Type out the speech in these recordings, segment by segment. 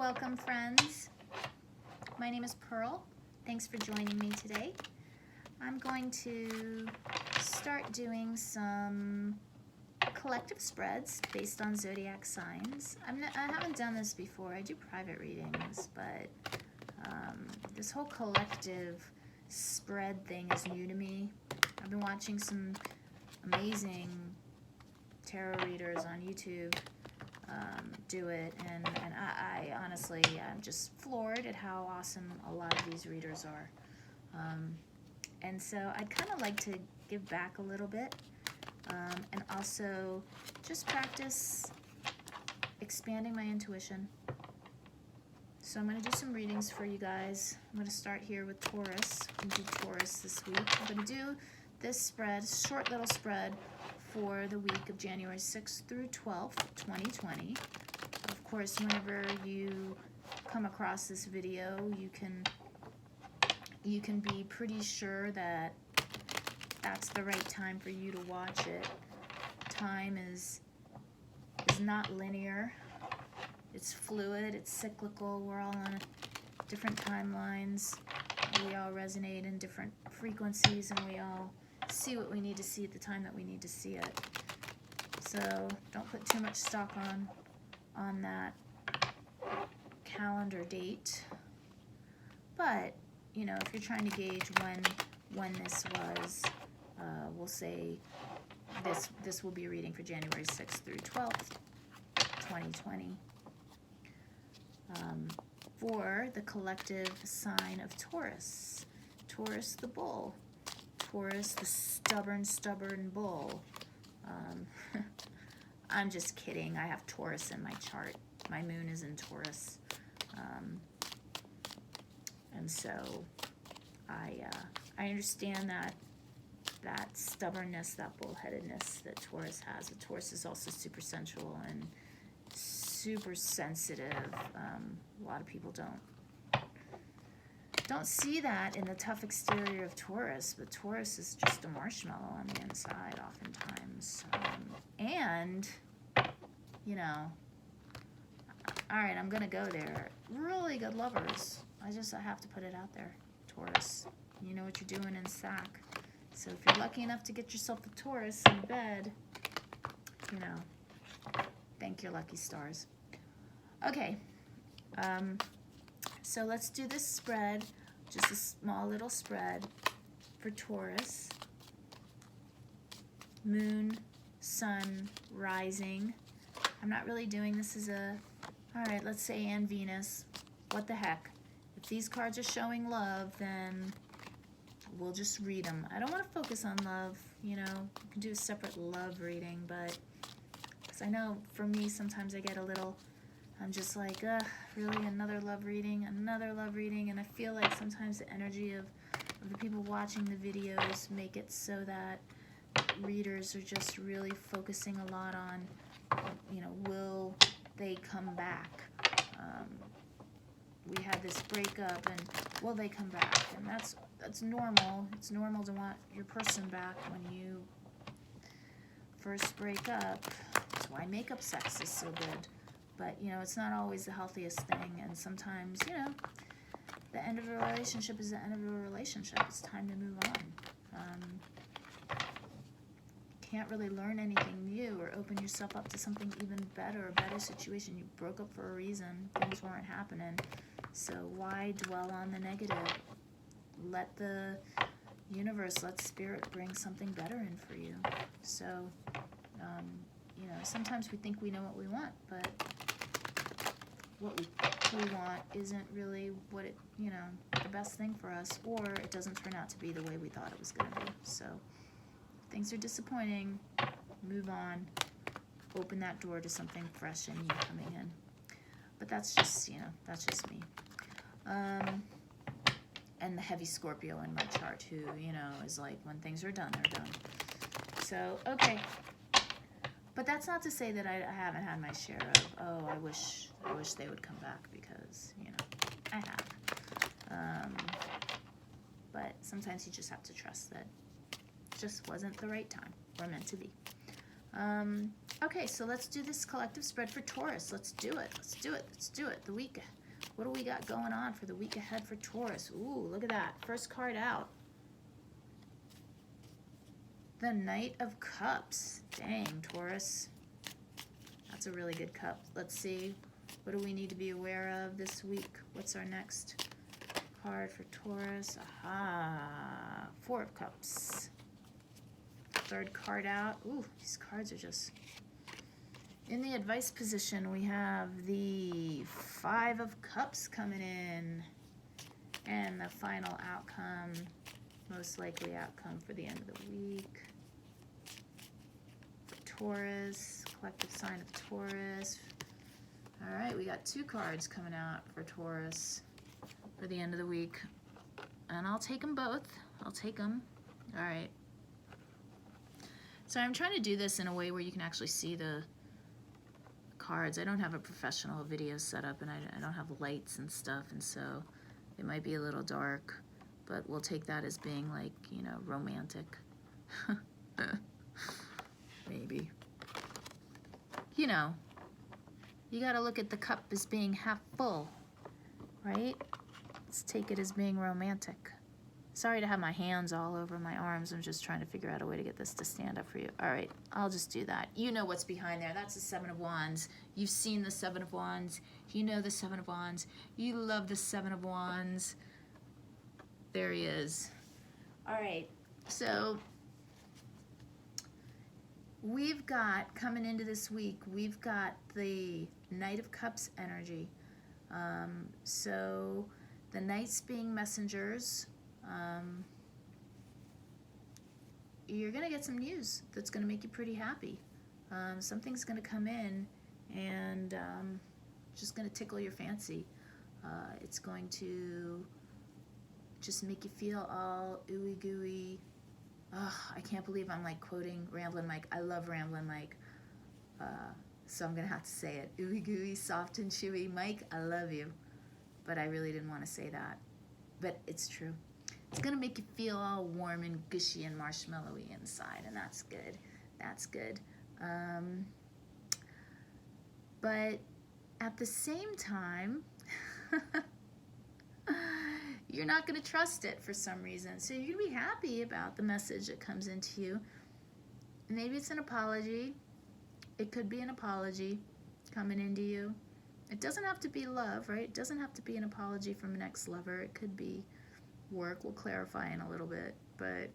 Welcome, friends. My name is Pearl. Thanks for joining me today. I'm going to start doing some collective spreads based on zodiac signs. I haven't done this before. I do private readings, but this whole collective spread thing is new to me. I've been watching some amazing tarot readers on YouTube do it, and I honestly, I'm just floored at how awesome a lot of these readers are. And so I'd kind of like to give back a little bit, and also just practice expanding my intuition. So I'm going to do some readings for you guys. I'm going to start here with Taurus. I'm going to do Taurus this week. I'm going to do this spread, short little spread, for the week of January 6th through 12th, 2020. Of course, whenever you come across this video, you can be pretty sure that that's the right time for you to watch it. Time is not linear. It's fluid, it's cyclical. We're all on different timelines. We all resonate in different frequencies, and we all see what we need to see at the time that we need to see it. So don't put too much stock on that calendar date. But you know, if you're trying to gauge when this was, we'll say this will be a reading for January 6th through 12th, 2020. For the collective sign of Taurus. Taurus the bull. Taurus the stubborn bull. I'm just kidding. I have Taurus in my chart. My moon is in Taurus. And so I understand that stubbornness, that bullheadedness that Taurus has. But Taurus is also super sensual and super sensitive. A lot of people don't see that in the tough exterior of Taurus, but Taurus is just a marshmallow on the inside oftentimes. And, you know, all right, I'm going to go there. Really good lovers. I have to put it out there. Taurus, you know what you're doing in SAC. So if you're lucky enough to get yourself a Taurus in bed, you know, thank your lucky stars. Okay, so let's do this spread, just a small little spread for Taurus. Moon, sun, rising. I'm not really doing this as a, all right, let's say and Venus. What the heck? If these cards are showing love, then we'll just read them. I don't want to focus on love, you know. You can do a separate love reading, but because I know for me, sometimes I get a little, I'm just like, really another love reading, and I feel like sometimes the energy of the people watching the videos make it so that readers are just really focusing a lot on, you know, will they come back? We had this breakup, and will they come back? And that's normal. It's normal to want your person back when you first break up. That's why makeup sex is so good. But, you know, it's not always the healthiest thing, and sometimes, you know, the end of a relationship is the end of a relationship. It's time to move on. Can't really learn anything new or open yourself up to something even better, a better situation. You broke up for a reason. Things weren't happening. So why dwell on the negative? Let the universe, let spirit bring something better in for you. So, you know, sometimes we think we know what we want, but what we want isn't really what it, you know, the best thing for us, or it doesn't turn out to be the way we thought it was going to be. So if things are disappointing, move on, open that door to something fresh and new coming in. But that's just, you know, that's just me. And the heavy Scorpio in my chart, who, you know, is like, when things are done, they're done. So, okay. But that's not to say that I haven't had my share of, oh, I wish they would come back, because, you know, I have. But sometimes you just have to trust that it just wasn't the right time or meant to be. Okay, so let's do this collective spread for Taurus. Let's do it. Let's do it. Let's do it. The week. What do we got going on for the week ahead for Taurus? Ooh, look at that. First card out. The Knight of Cups. Dang, Taurus. That's a really good cup. Let's see. What do we need to be aware of this week? What's our next card for Taurus? Aha. Four of Cups. Third card out. Ooh, these cards are just... In the advice position, we have the Five of Cups coming in. And the final outcome, most likely outcome for the end of the week. For Taurus, collective sign of Taurus. All right, we got two cards coming out for Taurus for the end of the week. And I'll take them both. I'll take them. All right. So I'm trying to do this in a way where you can actually see the cards. I don't have a professional video set up, and I don't have lights and stuff, and so it might be a little dark, but we'll take that as being like, you know, romantic. Maybe. You know, you gotta look at the cup as being half full, right? Let's take it as being romantic. Sorry to have my hands all over my arms. I'm just trying to figure out a way to get this to stand up for you. All right, I'll just do that. You know what's behind there. That's the Seven of Wands. You've seen the Seven of Wands. You know the Seven of Wands. You love the Seven of Wands. There he is. All right, so we've got, coming into this week, we've got the Knight of Cups energy. So the Knights being messengers, you're going to get some news that's going to make you pretty happy. Something's going to come in and just going to tickle your fancy. It's going to just make you feel all ooey gooey. Oh, I can't believe I'm like quoting Ramblin' Mike. I love Ramblin' Mike. So I'm going to have to say it. Ooey gooey, soft and chewy. Mike, I love you. But I really didn't want to say that. But it's true. It's going to make you feel all warm and gushy and marshmallowy inside, and that's good. That's good. But at the same time, you're not going to trust it for some reason. So you're going to be happy about the message that comes into you. Maybe it's an apology. It could be an apology coming into you. It doesn't have to be love, right? It doesn't have to be an apology from an ex-lover. It could be work. We'll clarify in a little bit, but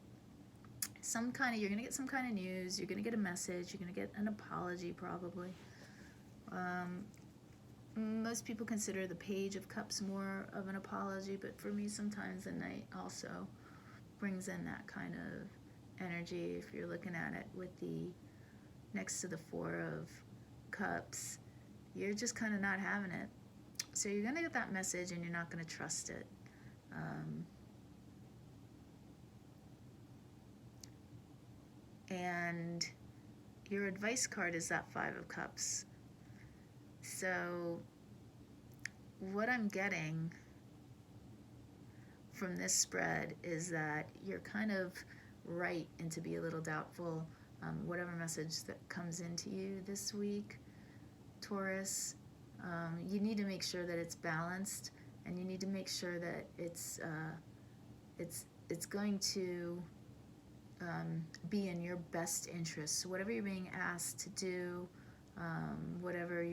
some kind of, you're going to get some kind of news. You're going to get a message. You're going to get an apology probably. Most people consider the Page of Cups more of an apology, but for me sometimes the Knight also brings in that kind of energy. If you're looking at it with the next to the Four of Cups, you're just kind of not having it. So you're going to get that message and you're not going to trust it. And your advice card is that Five of Cups. So what I'm getting from this spread is that you're kind of right and to be a little doubtful. Whatever message that comes into you this week, Taurus, you need to make sure that it's balanced, and you need to make sure that it's going to be in your best interest. So whatever you're being asked to do, whatever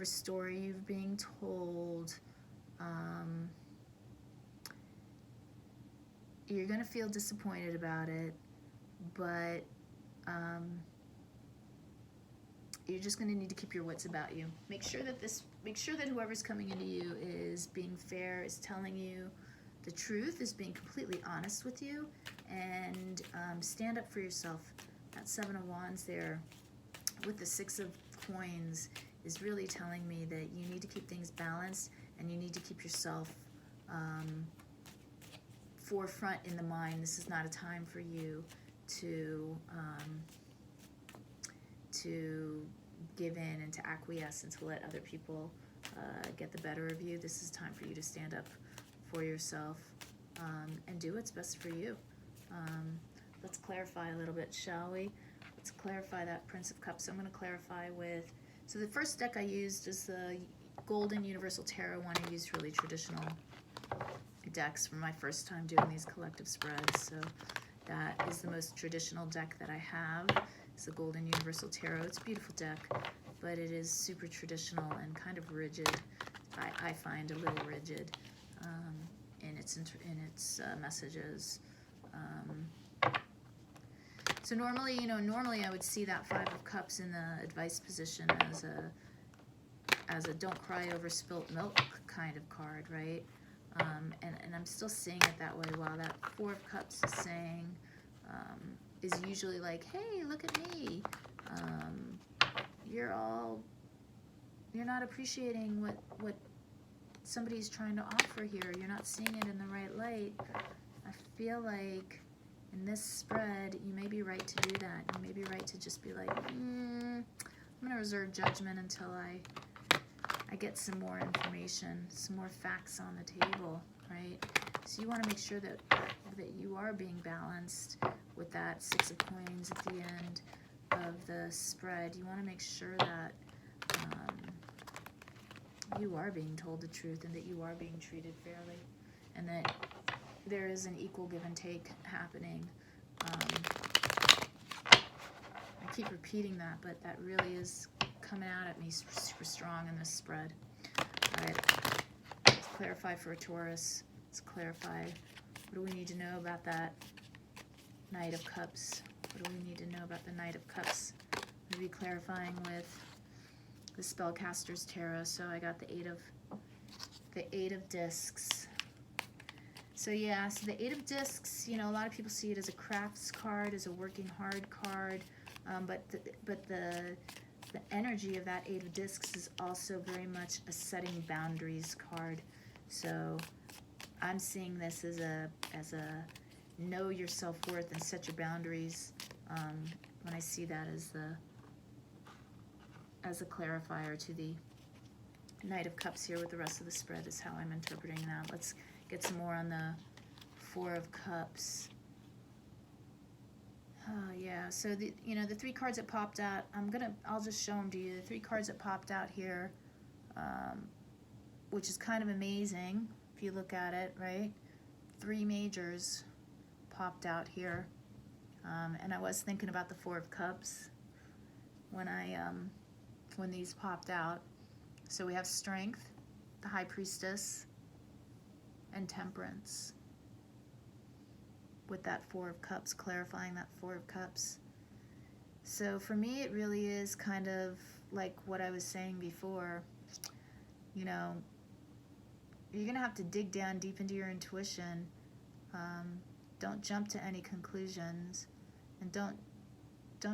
story you're being told, you're going to feel disappointed about it, but you're just going to need to keep your wits about you. Make sure that whoever's coming into you is being fair, is telling you the truth, is being completely honest with you, and stand up for yourself. That Seven of Wands there with the Six of Coins is really telling me that you need to keep things balanced, and you need to keep yourself forefront in the mind. This is not a time for you to give in and to acquiesce and to let other people get the better of you. This is time for you to stand up for yourself and do what's best for you. Let's clarify a little bit, shall we? to clarify that Prince of Cups, I'm going to clarify with, so the first deck I used is the Golden Universal Tarot one. I used really traditional decks for my first time doing these collective spreads, so that is the most traditional deck that I have. It's the Golden Universal Tarot. It's a beautiful deck, but it is super traditional and kind of rigid. I find a little rigid in its messages. So normally, normally I would see that Five of Cups in the advice position as a don't cry over spilt milk kind of card, right? And I'm still seeing it that way, while that Four of Cups is saying, is usually like, hey, look at me. You're not appreciating what somebody's trying to offer here. You're not seeing it in the right light. I feel like in this spread, you may be right to do that. You may be right to just be like, I'm going to reserve judgment until I get some more information, some more facts on the table, right? So you want to make sure that you are being balanced with that Six of Coins at the end of the spread. You want to make sure that you are being told the truth and that you are being treated fairly, and that there is an equal give and take happening. I keep repeating that, but that really is coming out at me super strong in this spread. All right, let's clarify for a Taurus. Let's clarify, what do we need to know about that Knight of Cups? What do we need to know about the Knight of Cups? I'm going to be clarifying with the SpellCaster's Tarot. So I got the Eight of Discs. So yeah, so the Eight of Discs, a lot of people see it as a crafts card, as a working hard card, but the energy of that Eight of Discs is also very much a setting boundaries card. So I'm seeing this as a know your self-worth and set your boundaries, when I see that as a clarifier to the Knight of Cups here with the rest of the spread is how I'm interpreting that. Let's get some more on the Four of Cups. Oh yeah, so the three cards that popped out, I'll just show them to you. The three cards that popped out here, which is kind of amazing if you look at it, right? Three majors popped out here, and I was thinking about the Four of Cups when when these popped out. So we have Strength, the High Priestess, and Temperance, with that Four of Cups, clarifying that Four of Cups. So for me, it really is kind of like what I was saying before. You're gonna have to dig down deep into your intuition. Don't jump to any conclusions, and don't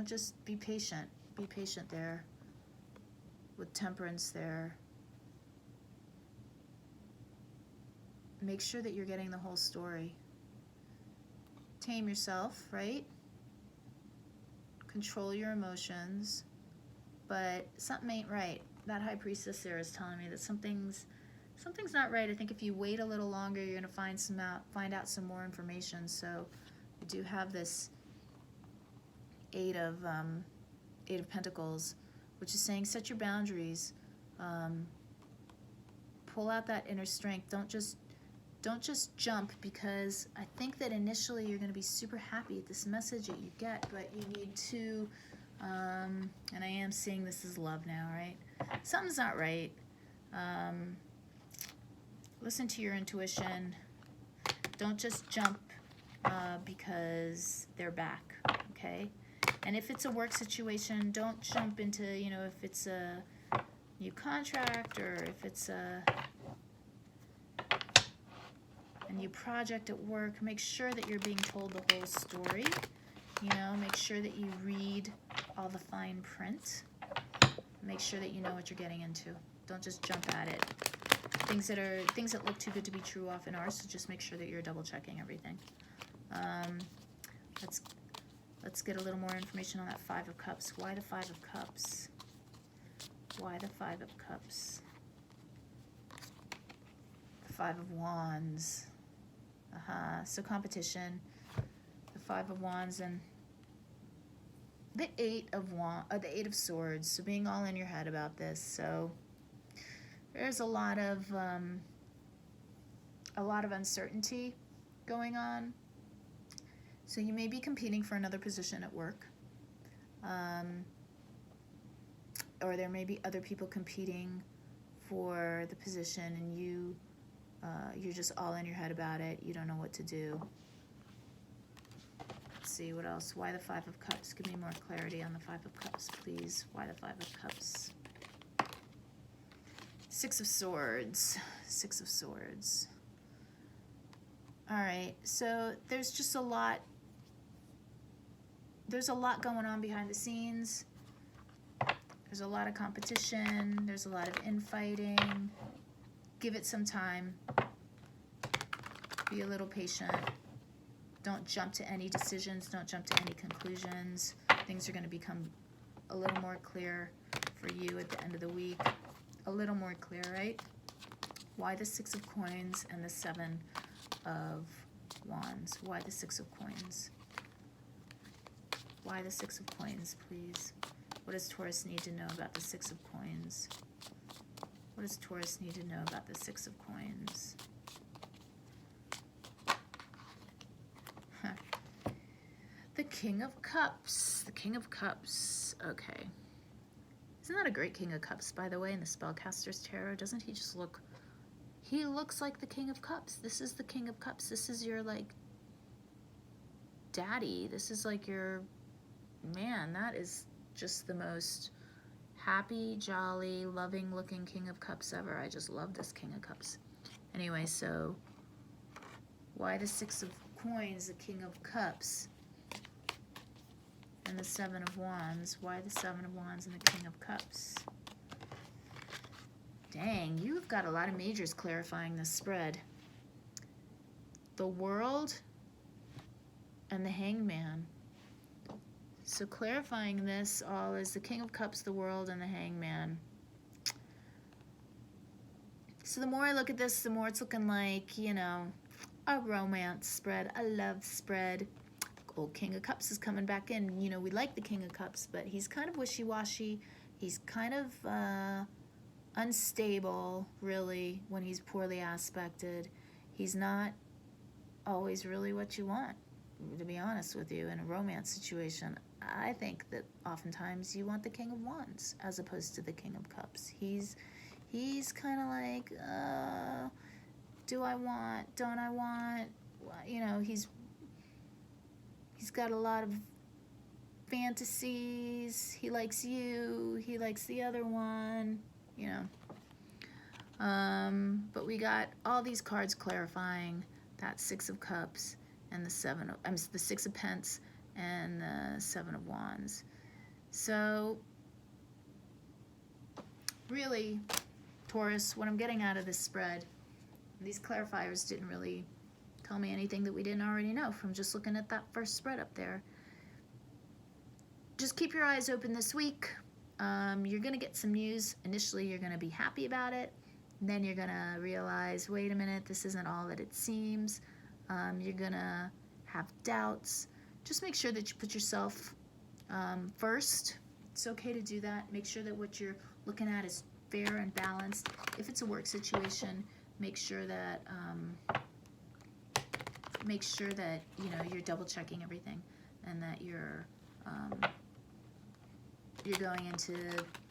just be patient. Be patient there with Temperance there. Make sure that you're getting the whole story. Tame yourself, right? Control your emotions, but something ain't right. That High Priestess there is telling me that something's not right. I think if you wait a little longer, you're going to find out some more information. So we do have this Eight of Pentacles, which is saying set your boundaries. Pull out that inner strength. Don't just jump, because I think that initially you're going to be super happy at this message that you get, but you need to, and I am seeing this as love now, right? Something's not right. Listen to your intuition. Don't just jump because they're back, okay? And if it's a work situation, don't jump into, if it's a new contract or if it's a new project at work, make sure that you're being told the whole story. Make sure that you read all the fine print. Make sure that you know what you're getting into. Don't just jump at it. Things that look too good to be true often are, so just make sure that you're double checking everything. Let's get a little more information on that Five of Cups. Why the Five of Cups? Why the Five of Cups? The Five of Wands. So competition. The Five of Wands and the Eight of Swords. So being all in your head about this. So there's a lot of uncertainty going on. So you may be competing for another position at work. Or there may be other people competing for the position, and you're just all in your head about it. You don't know what to do. Let's see, what else? Why the Five of Cups? Give me more clarity on the Five of Cups, please. Why the Five of Cups? Six of Swords. Six of Swords. All right, so there's just a lot. There's a lot going on behind the scenes. There's a lot of competition. There's a lot of infighting. Give it some time. Be a little patient. Don't jump to any decisions. Don't jump to any conclusions. Things are going to become a little more clear for you at the end of the week. A little more clear, right? Why the Six of Coins and the Seven of Wands? Why the Six of Coins? Why the Six of Coins, please? What does Taurus need to know about the Six of Coins? What does Taurus need to know about the Six of Coins? The King of Cups. The King of Cups. Okay. Isn't that a great King of Cups, by the way, in the SpellCaster's Tarot? Doesn't he just look... He looks like the King of Cups. This is the King of Cups. This is your, like, daddy. This is like your... Man, that is just the most happy, jolly, loving-looking King of Cups ever. I just love this King of Cups. Anyway, so... Why the Six of Coins, the King of Cups? And the Seven of Wands. Why the Seven of Wands and the King of Cups? Dang, you've got a lot of majors clarifying this spread. The World and the Hangman. So clarifying this all is the King of Cups, the World, and the Hangman. So the more I look at this, the more it's looking like, you know, a romance spread, a love spread. Old King of Cups is coming back in. You know, we like the King of Cups, but he's kind of wishy-washy. He's kind of unstable, really, when he's poorly aspected. He's not always really what you want, to be honest with you, in a romance situation. I think that oftentimes you want the King of Wands as opposed to the King of Cups. He's kind of like, do I want, don't I want? You know, he's got a lot of fantasies. He likes you. He likes the other one, you know. But we got all these cards clarifying that Six of Cups and the the Six of Pence and the Seven of Wands. So really, Taurus, what I'm getting out of this spread, these clarifiers didn't really tell me anything that we didn't already know from just looking at that first spread up there. Just keep your eyes open this week. You're going to get some news. Initially, you're going to be happy about it. And then you're going to realize, wait a minute, this isn't all that it seems. You're going to have doubts. Just make sure that you put yourself first. It's okay to do that. Make sure that what you're looking at is fair and balanced. If it's a work situation, make sure that you know, you're double checking everything, and that you're going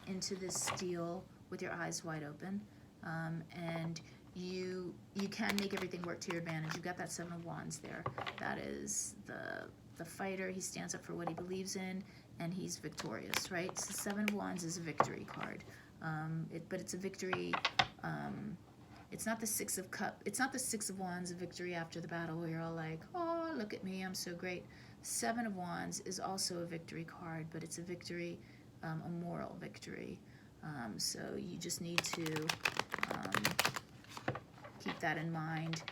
into this deal with your eyes wide open, and you can make everything work to your advantage. You've got that Seven of Wands there. That is the fighter. He stands up for what he believes in, and he's victorious, right? So Seven of Wands is a victory card, but it's a victory. It's not the Six of Cups. It's not the Six of Wands, a victory after the battle where you're all like, oh, look at me, I'm so great. Seven of Wands is also a victory card, but it's a victory, a moral victory. So you just need to keep that in mind.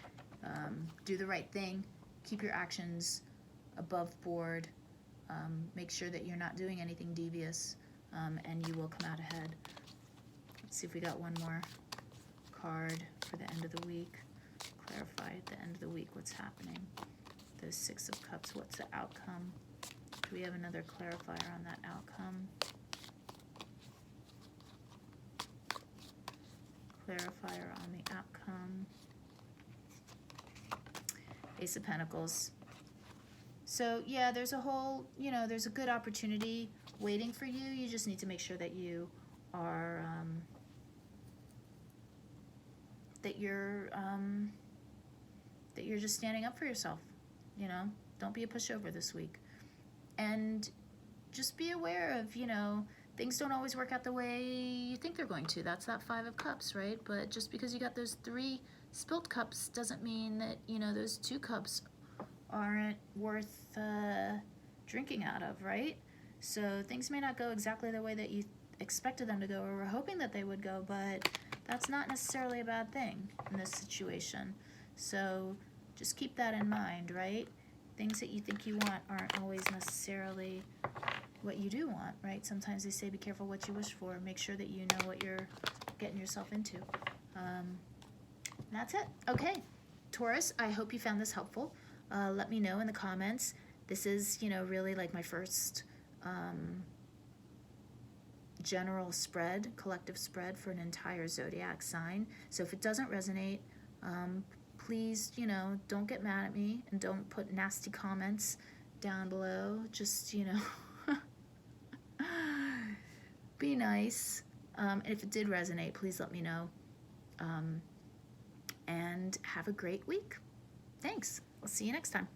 Do the right thing. Keep your actions above board. Make sure that you're not doing anything devious, and you will come out ahead. Let's see if we got one more card for the end of the week. Clarify at the end of the week what's happening. The Six of Cups, what's the outcome Do we have another clarifier on that outcome? Clarifier on the outcome. Ace of Pentacles. So yeah, there's a whole, you know, there's a good opportunity waiting for you. You just need to make sure that you are, that you're just standing up for yourself. You know, don't be a pushover this week. And just be aware of, you know, things don't always work out the way you think they're going to. That's that 5 of Cups, right? But just because you got those 3 spilt cups doesn't mean that, you know, those 2 cups aren't worth drinking out of, right? So things may not go exactly the way that you expected them to go or were hoping that they would go, but that's not necessarily a bad thing in this situation. So just keep that in mind, right? Things that you think you want aren't always necessarily what you do want, right? Sometimes they say be careful what you wish for. Make sure that you know what you're getting yourself into. That's it. Okay, Taurus, I hope you found this helpful. Let me know in the comments. This is, you know, really like my first general spread, collective spread for an entire zodiac sign. So if it doesn't resonate, please, you know, don't get mad at me and don't put nasty comments down below. Just, you know, be nice. And if it did resonate, please let me know. And have a great week. Thanks. I'll see you next time.